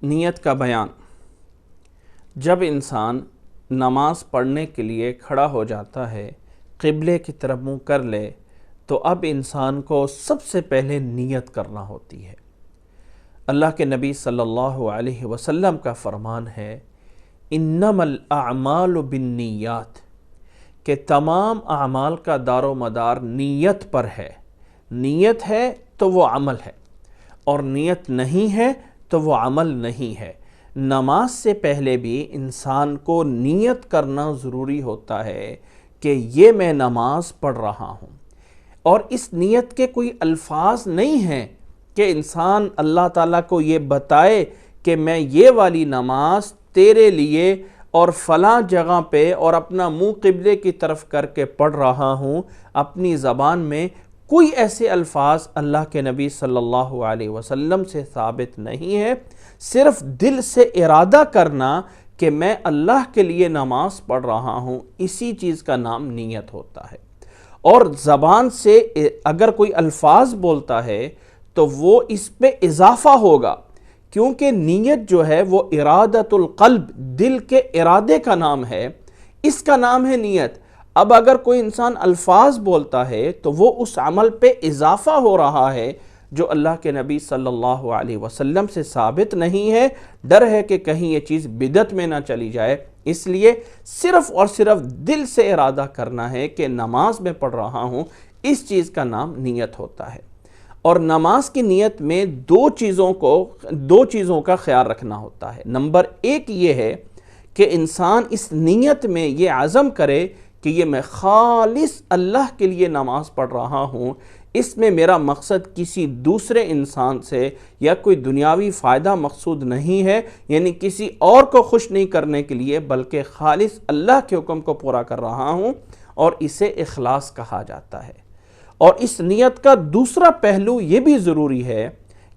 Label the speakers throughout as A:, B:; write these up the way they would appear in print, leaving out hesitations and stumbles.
A: نیت کا بیان۔ جب انسان نماز پڑھنے کے لیے کھڑا ہو جاتا ہے، قبلے کی طرف منہ کر لے، تو اب انسان کو سب سے پہلے نیت کرنا ہوتی ہے۔ اللہ کے نبی صلی اللہ علیہ وسلم کا فرمان ہے، انما الاعمال بالنیات، کہ تمام اعمال کا دار و مدار نیت پر ہے۔ نیت ہے تو وہ عمل ہے، اور نیت نہیں ہے تو وہ عمل نہیں ہے۔ نماز سے پہلے بھی انسان کو نیت کرنا ضروری ہوتا ہے کہ یہ میں نماز پڑھ رہا ہوں، اور اس نیت کے کوئی الفاظ نہیں ہیں کہ انسان اللہ تعالیٰ کو یہ بتائے کہ میں یہ والی نماز تیرے لیے اور فلاں جگہ پہ اور اپنا منہ قبلے کی طرف کر کے پڑھ رہا ہوں۔ اپنی زبان میں کوئی ایسے الفاظ اللہ کے نبی صلی اللہ علیہ وسلم سے ثابت نہیں ہے۔ صرف دل سے ارادہ کرنا کہ میں اللہ کے لیے نماز پڑھ رہا ہوں، اسی چیز کا نام نیت ہوتا ہے۔ اور زبان سے اگر کوئی الفاظ بولتا ہے تو وہ اس پہ اضافہ ہوگا، کیونکہ نیت جو ہے وہ ارادت القلب، دل کے ارادے کا نام ہے، اس کا نام ہے نیت۔ اب اگر کوئی انسان الفاظ بولتا ہے تو وہ اس عمل پہ اضافہ ہو رہا ہے جو اللہ کے نبی صلی اللہ علیہ وسلم سے ثابت نہیں ہے۔ ڈر ہے کہ کہیں یہ چیز بدعت میں نہ چلی جائے، اس لیے صرف اور صرف دل سے ارادہ کرنا ہے کہ نماز میں پڑھ رہا ہوں، اس چیز کا نام نیت ہوتا ہے۔ اور نماز کی نیت میں دو چیزوں کا خیال رکھنا ہوتا ہے۔ نمبر ایک یہ ہے کہ انسان اس نیت میں یہ عزم کرے کہ یہ میں خالص اللہ کے لیے نماز پڑھ رہا ہوں، اس میں میرا مقصد کسی دوسرے انسان سے یا کوئی دنیاوی فائدہ مقصود نہیں ہے، یعنی کسی اور کو خوش نہیں کرنے کے لیے، بلکہ خالص اللہ کے حکم کو پورا کر رہا ہوں، اور اسے اخلاص کہا جاتا ہے۔ اور اس نیت کا دوسرا پہلو یہ بھی ضروری ہے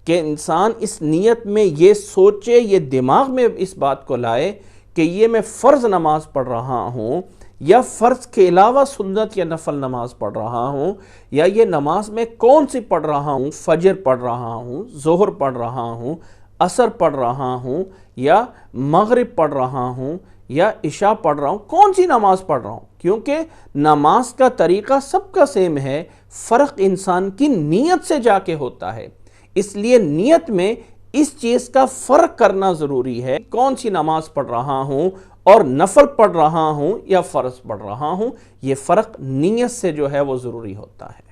A: کہ انسان اس نیت میں یہ سوچے، یہ دماغ میں اس بات کو لائے کہ یہ میں فرض نماز پڑھ رہا ہوں، یا فرض کے علاوہ سنت یا نفل نماز پڑھ رہا ہوں، یا یہ نماز میں کون سی پڑھ رہا ہوں، فجر پڑھ رہا ہوں، ظہر پڑھ رہا ہوں، عصر پڑھ رہا ہوں، یا مغرب پڑھ رہا ہوں، یا عشاء پڑھ رہا ہوں، کون سی نماز پڑھ رہا ہوں۔ کیونکہ نماز کا طریقہ سب کا سیم ہے، فرق انسان کی نیت سے جا کے ہوتا ہے۔ اس لیے نیت میں اس چیز کا فرق کرنا ضروری ہے، کون سی نماز پڑھ رہا ہوں اور نفل پڑھ رہا ہوں یا فرض پڑھ رہا ہوں، یہ فرق نیت سے جو ہے وہ ضروری ہوتا ہے۔